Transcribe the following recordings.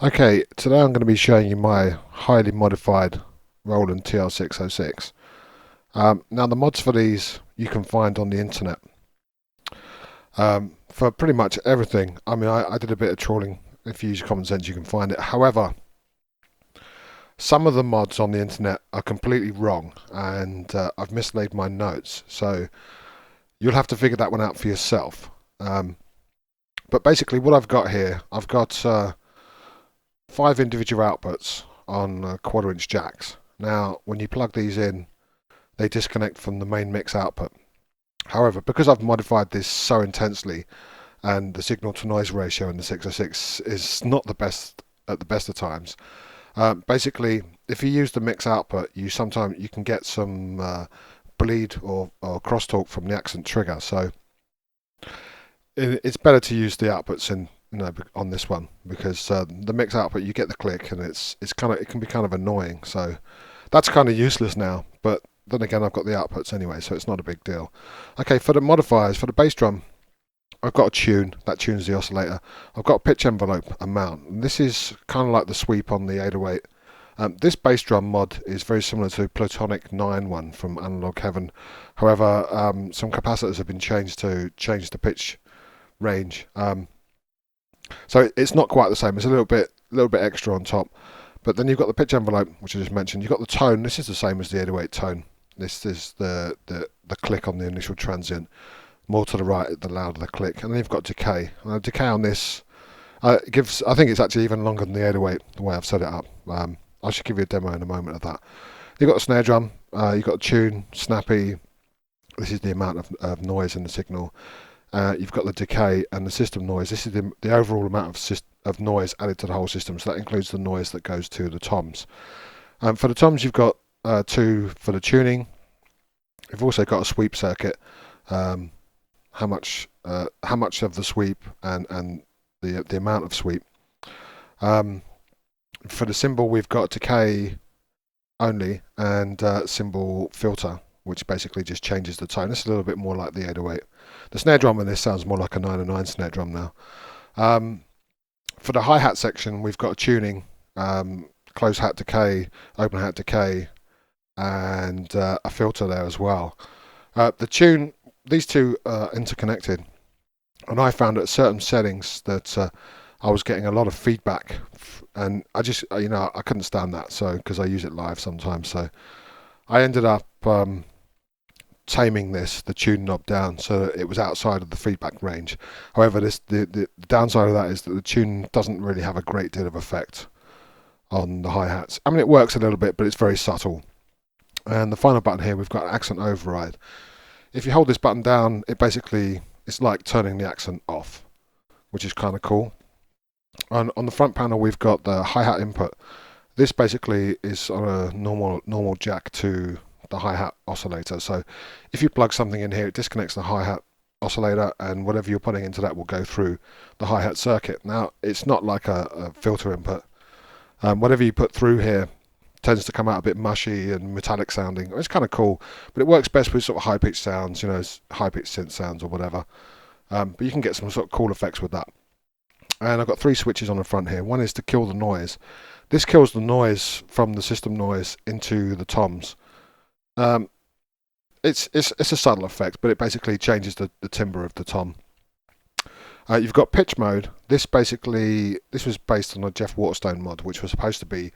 Okay, today I'm going to be showing you my highly modified Roland TR-606. Now the mods for these you can find on the internet for pretty much everything. I mean, I did a bit of trawling. If you use common sense, you can find it. However, some of the mods on the internet are completely wrong, and I've mislaid my notes. So you'll have to figure that one out for yourself. But basically, what I've got here, I've got 5 individual outputs on quarter-inch jacks. Now, when you plug these in, they disconnect from the main mix output. However, because I've modified this so intensely, and the signal to noise ratio in the 606 is not the best at the best of times, basically, if you use the mix output, you can get some bleed or crosstalk from the accent trigger. So it's better to use the outputs in on this one because the mix output you get the click and it can be kind of annoying. So that's kind of useless now. But then again, I've got the outputs anyway, so it's not a big deal. Okay, for the modifiers for the bass drum, I've got a tune that tunes the oscillator. I've got a pitch envelope amount. And this is kind of like the sweep on the 808. This bass drum mod is very similar to Platonic 9 from Analog Heaven. However, some capacitors have been changed to change the pitch range. So it's not quite the same. It's a little bit extra on top. But then you've got the pitch envelope, which I just mentioned. You've got the tone. This is the same as the 808 tone. This is the click on the initial transient. More to the right, the louder the click. And then you've got decay. And decay on this gives. I think it's actually even longer than the 808. The way I've set it up. I should give you a demo in a moment of that. You've got the snare drum. You've got the tune, snappy. This is the amount of noise in the signal. You've got the decay and the system noise. This is the overall amount of noise added to the whole system. So that includes the noise that goes to the toms. For the toms, you've got 2 for the tuning. You've also got a sweep circuit. How much of the sweep and the amount of sweep. For the cymbal, we've got decay only and cymbal filter, which basically just changes the tone. It's a little bit more like the 808. The snare drum in this sounds more like a 909 snare drum now. For the hi-hat section, we've got a tuning, close hat decay, open hat decay, and a filter there as well. These two are interconnected, and I found at certain settings that I was getting a lot of feedback, and I just, I couldn't stand that. So because I use it live sometimes, so I ended up taming the tune knob down so that it was outside of the feedback range. However, the downside of that is that the tune doesn't really have a great deal of effect on the hi-hats. I mean, it works a little bit, but it's very subtle. And the final button here, we've got accent override. If you hold this button down, it's like turning the accent off, which is kind of cool. On the front panel, we've got the hi-hat input. This basically is on a normal jack to the hi-hat oscillator. So if you plug something in here, it disconnects the hi-hat oscillator, and whatever you're putting into that will go through the hi-hat circuit. Now, it's not like a filter input. Whatever you put through here tends to come out a bit mushy and metallic sounding. It's kind of cool, but it works best with sort of high-pitched sounds, high-pitched synth sounds or whatever. But you can get some sort of cool effects with that. And I've got 3 switches on the front here. One is to kill the noise. This kills the noise from the system noise into the toms. It's a subtle effect, but it basically changes the timbre of the tom. You've got pitch mode. This was based on a Jeff Waterstone mod, which was supposed to be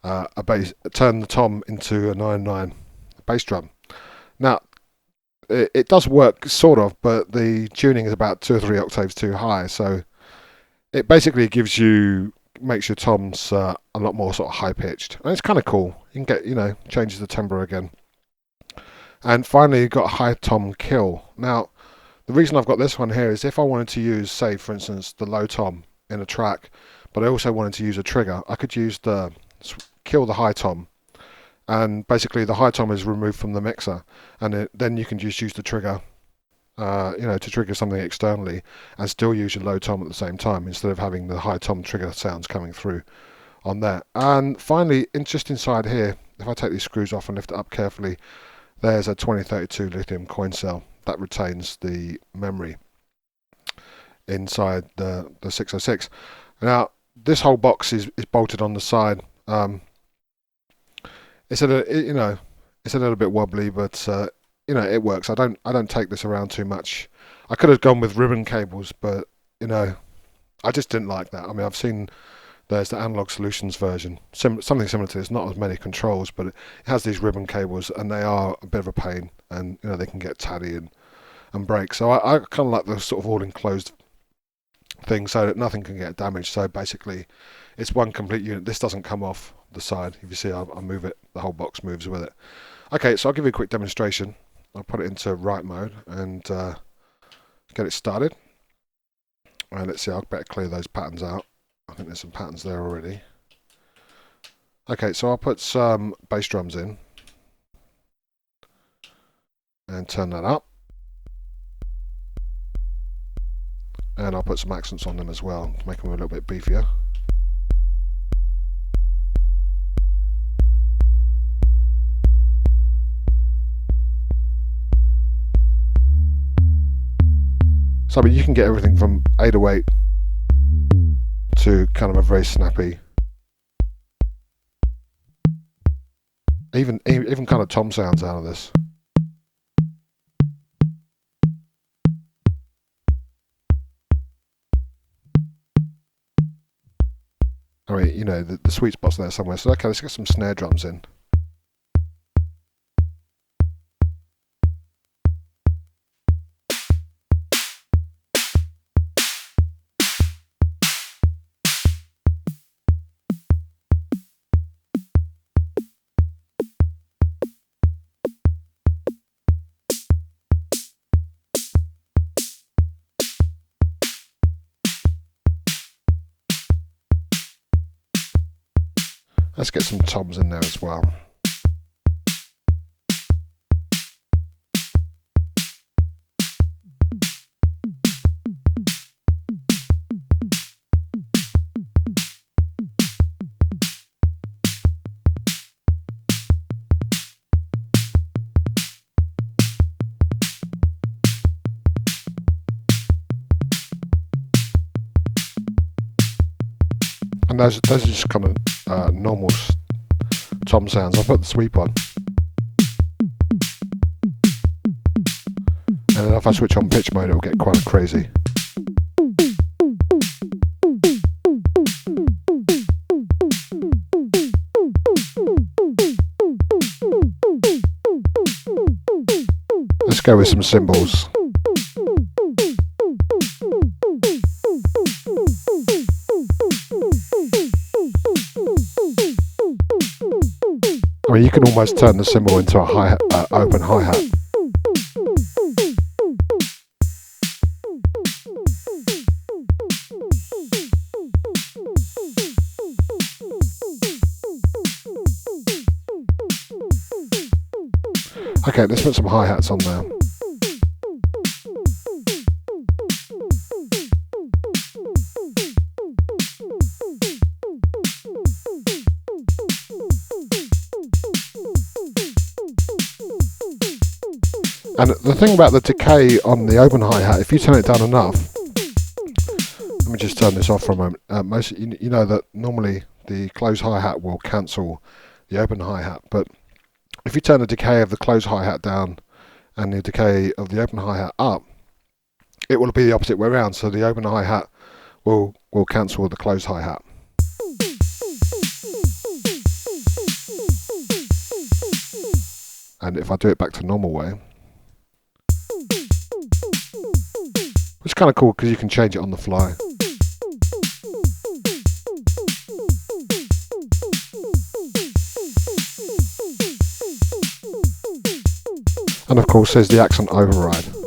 turn the tom into a 909 bass drum. Now, it does work sort of, but the tuning is about 2 or 3 octaves too high. So it basically makes your toms a lot more sort of high pitched, and it's kind of cool. You can get changes the timbre again. And finally, you've got a high tom kill. Now, the reason I've got this one here is if I wanted to use, say, for instance, the low tom in a track, but I also wanted to use a trigger, I could use kill the high tom, and basically the high tom is removed from the mixer, and then you can just use the trigger, to trigger something externally, and still use your low tom at the same time instead of having the high tom trigger sounds coming through on there. And finally, just inside here, if I take these screws off and lift it up carefully, there's a 2032 lithium coin cell that retains the memory inside the 606. Now, this whole box is bolted on the side. It's it's a little bit wobbly, but it works. I don't take this around too much. I could have gone with ribbon cables, but I just didn't like that. I mean, I've seen there's the Analog Solutions version, something similar to this. Not as many controls, but it has these ribbon cables, and they are a bit of a pain, and they can get tatty and break. So I kind of like the sort of all enclosed thing, so that nothing can get damaged. So basically, it's one complete unit. This doesn't come off the side. If you see, I move it, the whole box moves with it. Okay, so I'll give you a quick demonstration. I'll put it into write mode and get it started. And let's see, I'll better clear those patterns out. I think there's some patterns there already. Okay, so I'll put some bass drums in and turn that up. And I'll put some accents on them as well to make them a little bit beefier. So I mean, you can get everything from 808 to kind of a very snappy, even kind of tom sounds out of this. I mean, the sweet spot's there somewhere. So okay, let's get some snare drums in. Let's get some toms in there as well. And those are just kind of normal tom sounds. I'll put the sweep on. And then if I switch on pitch mode, it'll get quite crazy. Let's go with some cymbals. I mean, you can almost turn the cymbal into a hi-hat, open hi-hat. Okay, let's put some hi-hats on there. And the thing about the decay on the open hi-hat, if you turn it down enough, let me just turn this off for a moment. You know that normally the closed hi-hat will cancel the open hi-hat, but if you turn the decay of the closed hi-hat down and the decay of the open hi-hat up, it will be the opposite way around. So the open hi-hat will cancel the closed hi-hat. And if I do it back to normal way, which is kind of cool because you can change it on the fly. And of course there's the accent override.